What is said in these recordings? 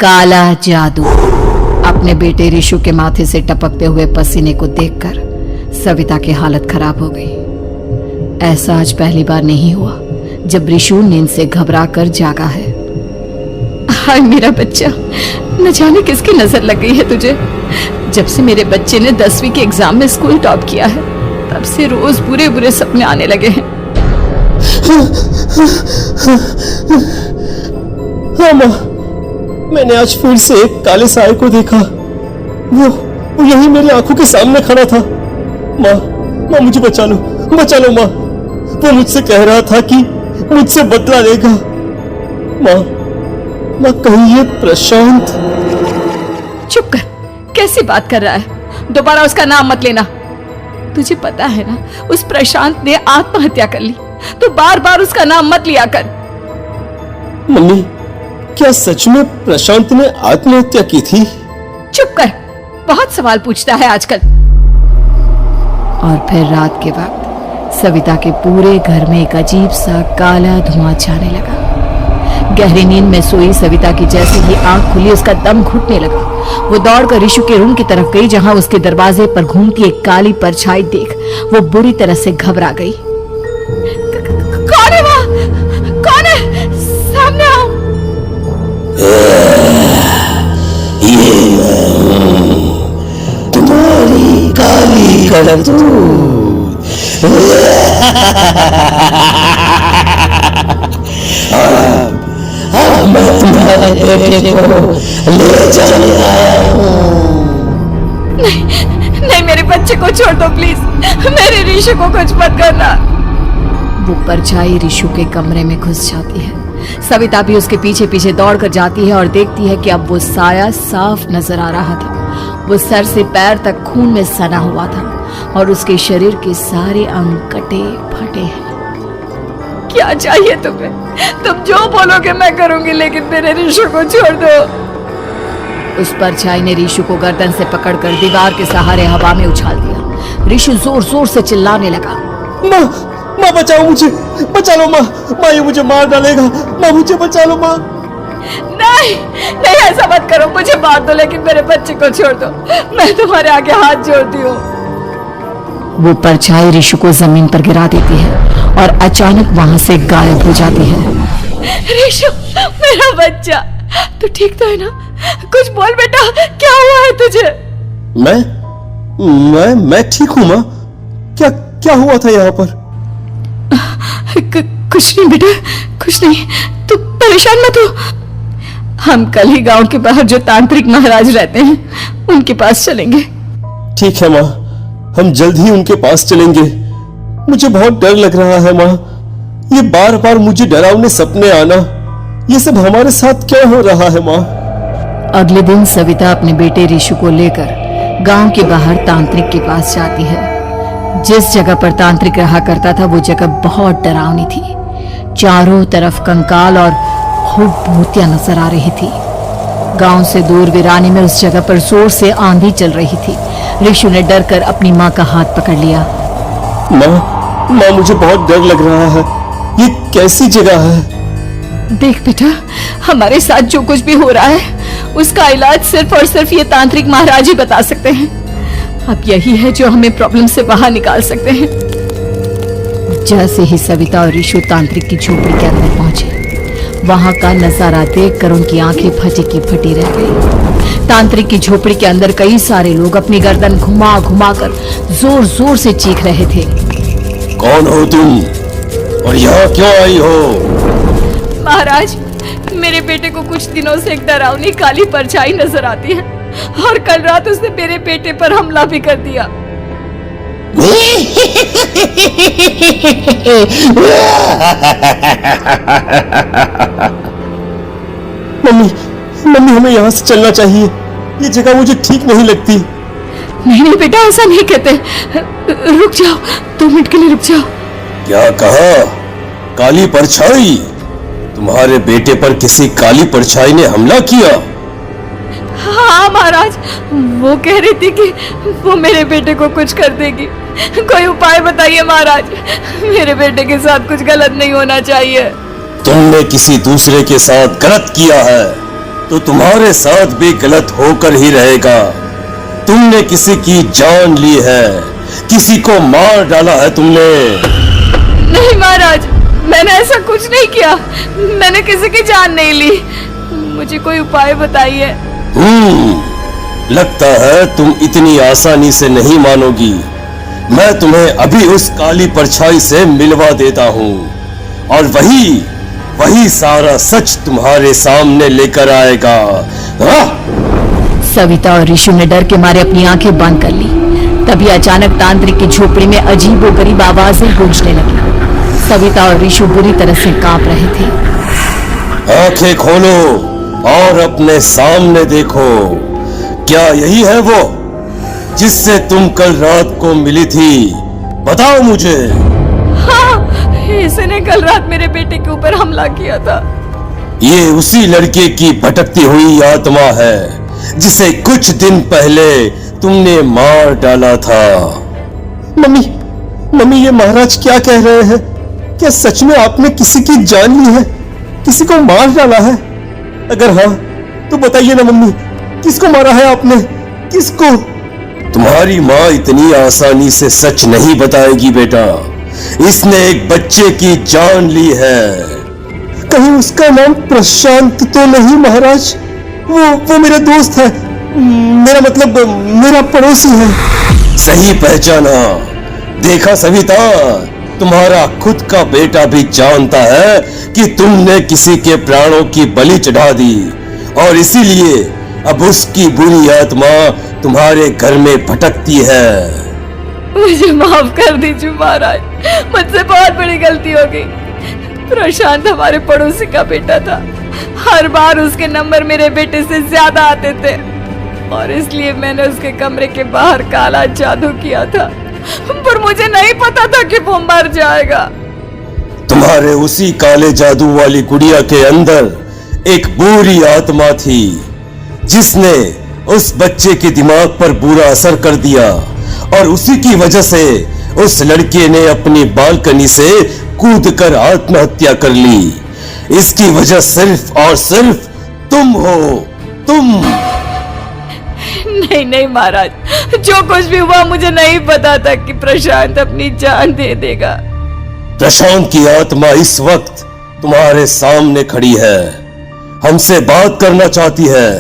काला जादू। अपने बेटे रिशु के माथे से टपकते हुए पसीने को देखकर सविता की हालत खराब हो गई। ऐसा आज पहली बार नहीं हुआ जब रिशु नींद से घबरा कर जागा है। हाय मेरा बच्चा, न जाने किसकी नजर लग गई है तुझे। जब से मेरे बच्चे ने 10वीं के एग्जाम में स्कूल टॉप किया है तब से रोज बुरे बुरे सपने आने लगे हैं। हाँ माँ, मैंने आज फिर से एक काले साए को देखा। वो यही मेरी आंखों के सामने खड़ा था। माँ मुझे बचा लो माँ। वो मुझसे कह रहा था कि मुझसे बदला लेगा। माँ कहीं ये प्रशांत। चुप कर, कैसी बात कर रहा है? दोबारा उसका नाम मत लेना। तुझे पता है ना उस प्रशांत ने आत्महत्या कर ली, तो बार बार उसका नाम मत लिया कर। मम्मी, क्या सच में प्रशांत ने आत्महत्या की थी? चुप कर, बहुत सवाल पूछता है आजकल। और फिर रात के वक्त सविता के पूरे घर में एक अजीब सा काला धुआं छाने लगा। गहरी नींद में सोई सविता की जैसे ही आंख खुली उसका दम घुटने लगा। वो दौड़कर रिशु के रूम की तरफ गई जहां उसके दरवाजे पर घूमती एक काली परछाई देख वो बुरी तरह से घबरा गई। कौन है वहां? कौन है? सामने आओ। ये तुम्हारी काली करतूत। अब मैं तुम्हारे बेटे को ले जाने आया हूँ। नहीं, मेरे बच्चे को छोड़ दो प्लीज। मेरे रिशु को कुछ मत करना। वो परछाई रिशु के कमरे में घुस जाती है। सविता भी उसके पीछे पीछे दौड़कर जाती है और देखती है कि अब वो साया साफ नजर आ रहा था। वो सर से पैर तक खून में सना हुआ था और उसके शरीर के सारे अंग कटे फटे हैं। क्या चाहिए तुम्हें? तुम जो बोलोगे मैं करूंगी, लेकिन मेरे रिशु को छोड़ दो। उस परछाई ने रिशु को गर्दन से पकड़कर दीवार के सहारे हवा में उछाल दिया। रिशु जोर जोर से चिल्लाने लगा। माँ बचाओ मुझे, बचा लो माँ, ये मुझे मार डालेगा। माँ मुझे बचा लो माँ। नहीं, ऐसा मत करो। मुझे मार दो लेकिन मेरे बच्चे को छोड़ दो। मैं तुम्हारे आगे हाथ जोड़ती हूँ। वो परछाई रिशु को जमीन पर गिरा देती है और अचानक वहां से गायब हो जाती है। रिशु, मेरा बच्चा, तू ठीक तो है ना? कुछ बोल बेटा, क्या हुआ है तुझे? मैं ठीक हूँ माँ। क्या हुआ था यहाँ पर? कुछ नहीं बेटा, कुछ नहीं। तू परेशान मत हो। हम कल ही गांव के बाहर जो तांत्रिक महाराज रहते हैं उनके पास चलेंगे। ठीक है माँ, हम जल्द ही उनके पास चलेंगे। मुझे बहुत डर लग रहा है माँ। ये बार बार मुझे डरावने सपने आना, ये सब हमारे साथ क्या हो रहा है माँ? अगले दिन सविता अपने बेटे रिशु को लेकर गांव के बाहर तांत्रिक के पास जाती है। जिस जगह पर तांत्रिक रहा करता था वो जगह बहुत डरावनी थी। चारों तरफ कंकाल और भूतियां नजर आ रही थी। गांव से दूर वीरानी में उस जगह पर जोर से आंधी चल रही थी। रिशु ने डर कर अपनी माँ का हाथ पकड़ लिया। माँ मुझे बहुत डर लग रहा है। ये कैसी जगह है? देख बेटा, हमारे साथ जो कुछ भी हो रहा है उसका इलाज सिर्फ और सिर्फ ये तांत्रिक महाराज ही बता सकते हैं। अब यही है जो हमें प्रॉब्लम से बाहर निकाल सकते हैं। जैसे ही सविता और रिशु तांत्रिक की झोपड़ी के अंदर पहुंचे, वहां का नजारा देखकर उनकी आंखें फटी की फटी रह गई। तांत्रिक की झोपड़ी के अंदर कई सारे लोग अपनी गर्दन घुमा घुमा कर जोर जोर से चीख रहे थे। कौन हो तुम और यहाँ क्यों आई हो? महाराज, मेरे बेटे को कुछ दिनों से एक डरावनी काली परछाई नजर आती है और कल रात उसने मेरे बेटे पर हमला भी कर दिया। मम्मी हमें यहाँ से चलना चाहिए। ये जगह मुझे ठीक नहीं लगती। नहीं बेटा, ऐसा नहीं कहते। रुक जाओ, 2 मिनट के लिए रुक जाओ। क्या कहा? काली परछाई? तुम्हारे बेटे पर किसी काली परछाई ने हमला किया? हाँ महाराज, वो कह रही थी कि वो मेरे बेटे को कुछ कर देगी। कोई उपाय बताइए महाराज, मेरे बेटे के साथ कुछ गलत नहीं होना चाहिए। तुमने किसी दूसरे के साथ गलत किया है। तो तुम्हारे साथ भी गलत होकर ही रहेगा। तुमने किसी की जान ली है, किसी को मार डाला है तुमने। नहीं महाराज, मैंने ऐसा कुछ नहीं किया। मैंने किसी की जान नहीं ली। मुझे कोई उपाय बताइए। लगता है तुम इतनी आसानी से नहीं मानोगी। मैं तुम्हें अभी उस काली परछाई से मिलवा देता हूँ और वही सारा सच तुम्हारे सामने लेकर आएगा। सविता और ऋषु ने डर के मारे अपनी आंखें बंद कर ली। तभी अचानक तांत्रिक की झोपड़ी में अजीबोगरीब आवाजें गूंजने लगी। सविता और ऋषु बुरी तरह से कांप रहे थे। आंखें खोलो और अपने सामने देखो। क्या यही है वो जिससे तुम कल रात को मिली थी? बताओ मुझे। हाँ, इसने कल रात मेरे बेटे के ऊपर हमला किया था। ये उसी लड़के की भटकती हुई आत्मा है जिसे कुछ दिन पहले तुमने मार डाला था। मम्मी, ये महाराज क्या कह रहे हैं? क्या सच में आपने किसी की जान ली है, किसी को मार डाला है? अगर हाँ तो बताइए ना मम्मी, किसको मारा है आपने? किसको? तुम्हारी माँ इतनी आसानी से सच नहीं बताएगी बेटा। इसने एक बच्चे की जान ली है। कहीं उसका नाम प्रशांत तो नहीं महाराज? वो मेरा दोस्त है, मेरा मतलब मेरा पड़ोसी है। सही पहचाना। देखा सविता, तुम्हारा खुद का बेटा भी जानता है कि तुमने किसी के प्राणों की बलि चढ़ा दी और इसीलिए अब उसकी बुरी आत्मा तुम्हारे घर में भटकती है। मुझे माफ कर दीजिए महाराज, मुझसे बहुत बड़ी गलती हो गई। प्रशांत हमारे पड़ोसी का बेटा था। हर बार उसके नंबर मेरे बेटे से ज्यादा आते थे और इसलिए मैंने उसके कमरे के बाहर काला जादू किया था, पर मुझे नहीं पता था कि वो मर जाएगा। तुम्हारे उसी काले जादू वाली गुड़िया के अंदर एक बुरी आत्मा थी जिसने उस बच्चे के दिमाग पर बुरा असर कर दिया और उसी की वजह से उस लड़के ने अपनी बालकनी से कूदकर आत्महत्या कर ली। इसकी वजह सिर्फ और सिर्फ तुम हो, तुम। नहीं महाराज, जो कुछ भी हुआ मुझे नहीं पता था कि प्रशांत अपनी जान दे देगा। प्रशांत की आत्मा इस वक्त तुम्हारे सामने खड़ी है, हमसे बात करना चाहती है।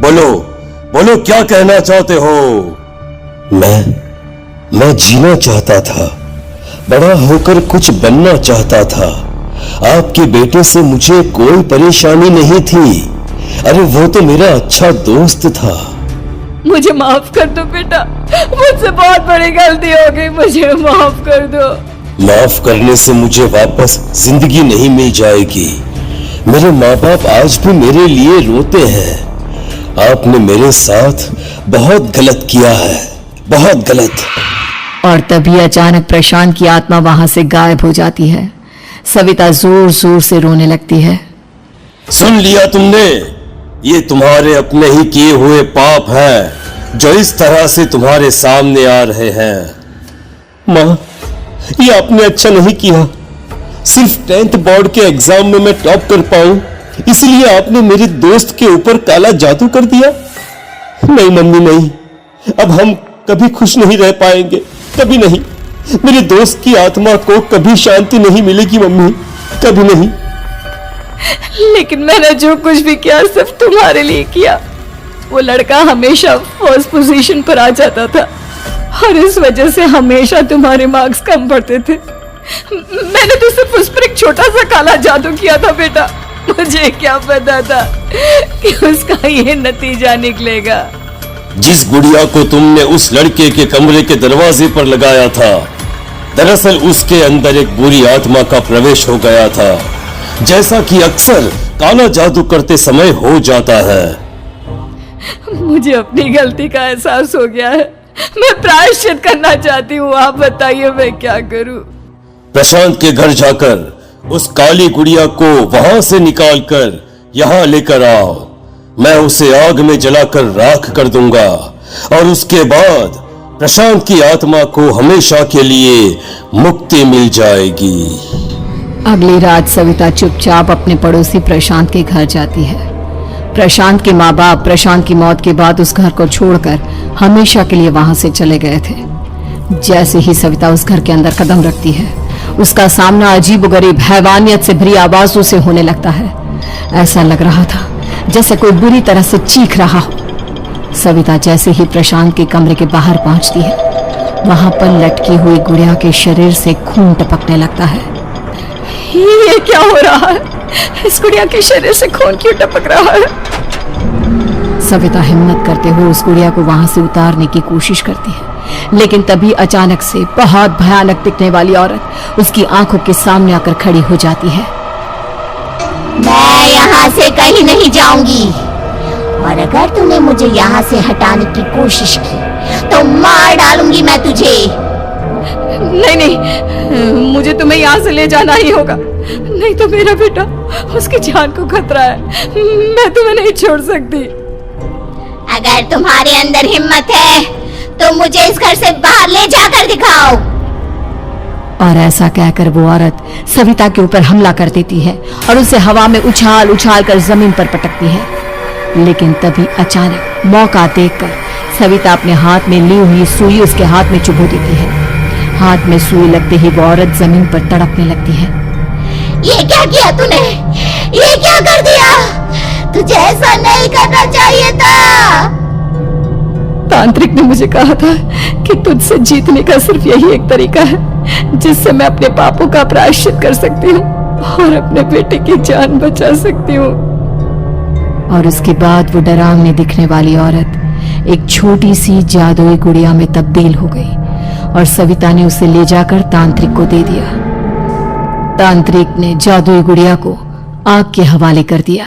बोलो क्या कहना चाहते हो? मैं जीना चाहता था, बड़ा होकर कुछ बनना चाहता था। आपके बेटे से मुझे कोई परेशानी नहीं थी। अरे वो तो मेरा अच्छा दोस्त था। मुझे माफ कर दो बेटा, मुझसे बहुत बड़ी गलती हो गई, मुझे माफ कर दो। माफ करने से मुझे वापस जिंदगी नहीं मिल जाएगी। मेरे माँ बाप आज भी मेरे लिए रोते हैं। आपने मेरे साथ बहुत गलत किया है, बहुत गलत। और तभी अचानक प्रशांत की आत्मा वहां से गायब हो जाती है। सविता जोर जोर से रोने लगती है। सुन लिया तुमने? ये तुम्हारे अपने ही किए हुए पाप हैं जो इस तरह से तुम्हारे सामने आ रहे हैं। माँ, ये आपने अच्छा नहीं किया। सिर्फ 10th बोर्ड के एग्जाम में मैं टॉप कर पाऊं, इसलिए आपने मेरे दोस्त के ऊपर काला जादू कर दिया। नहीं मम्मी, नहीं, अब हम कभी खुश नहीं रह पाएंगे, कभी नहीं। मेरे दोस्त की आत्मा को कभी शांति नहीं मिलेगी मम्मी, कभी नहीं। लेकिन मैंने जो कुछ भी किया सिर्फ तुम्हारे लिए किया। वो लड़का हमेशा फर्स्ट पोजीशन पर आ जाता था और इस वजह से हमेशा तुम्हारे मार्क्स कम पड़ते थे। मैंने तो सिर्फ उस पर एक छोटा सा काला जादू किया था बेटा। मुझे क्या पता था कि उसका ये नतीजा निकलेगा। जिस गुड़िया को तुमने उस लड़के के कमरे के दरवाजे पर लगाया था, दरअसल उसके अंदर एक बुरी आत्मा का प्रवेश हो गया था, जैसा कि अक्सर काला जादू करते समय हो जाता है। मुझे अपनी गलती का एहसास हो गया है। मैं प्रायश्चित करना चाहती हूँ, आप बताइए मैं क्या करूँ? प्रशांत के घर जाकर उस काली गुड़िया को वहां से निकालकर यहाँ लेकर आओ। मैं उसे आग में जलाकर राख कर दूंगा और उसके बाद प्रशांत की आत्मा को हमेशा के लिए मुक्ति मिल जाएगी। अगली रात सविता चुपचाप अपने पड़ोसी प्रशांत के घर जाती है। प्रशांत के माँ बाप प्रशांत की मौत के बाद उस घर को छोड़कर हमेशा के लिए वहां से चले गए थे। जैसे ही सविता उस घर के अंदर कदम रखती है, उसका सामना अजीबोगरीब हैवानियत से भरी आवाजों से होने लगता है। ऐसा लग रहा था जैसे कोई बुरी तरह से चीख रहा हो। सविता जैसे ही प्रशांत के कमरे के बाहर पहुंचती है, वहां पर लटकी हुई गुड़िया के शरीर से खून टपकने लगता है। ये क्या हो रहा है? इस गुड़िया के शरीर से खून क्यों टपक रहा है? सविता हिम्मत करते हुए उस गुड़िया को वहां से उतारने की कोशिश करती है, लेकिन तभी अचानक से बहुत भयानक दिखने वाली औरत उसकी आंखों के सामने आकर खड़ी हो जाती है। मैं यहाँ से कहीं नहीं जाऊंगी, और अगर तूने मुझे यहाँ से हटाने की कोशिश की तो मार डालूंगी मैं तुझे। नहीं नहीं, मुझे तुम्हें यहाँ से ले जाना ही होगा, नहीं तो मेरा बेटा, उसकी जान को खतरा है। मैं तुम्हें नहीं छोड़ सकती। अगर तुम्हारे अंदर हिम्मत है तो मुझे इस घर से बाहर ले जाकर दिखाओ। और ऐसा कहकर वो औरत सविता के ऊपर हमला कर देती है और उसे हवा में उछाल उछाल कर जमीन पर पटकती है। लेकिन तभी अचानक मौका देखकर सविता अपने हाथ में ली हुई सुई उसके हाथ में चुभो देती है। हाथ में सुई लगते ही वो औरत जमीन पर तड़पने लगती है। ये क्या किया तूने? ये क्या कर दिया? तुझे ऐसा नहीं करना चाहिए था। तांत्रिक ने मुझे कहा था कि तुझसे जीतने का सिर्फ यही एक तरीका है जिससे मैं अपने पापों का प्रायश्चित कर सकती हूँ और अपने बेटे की जान बचा सकती हूँ। और उसके बाद वो डरावनी दिखने वाली औरत एक छोटी सी जादुई गुड़िया में तब्दील हो गई और सविता ने उसे ले जाकर तांत्रिक को दे दिया। तांत्रिक ने जादुई गुड़िया को आग के हवाले कर दिया।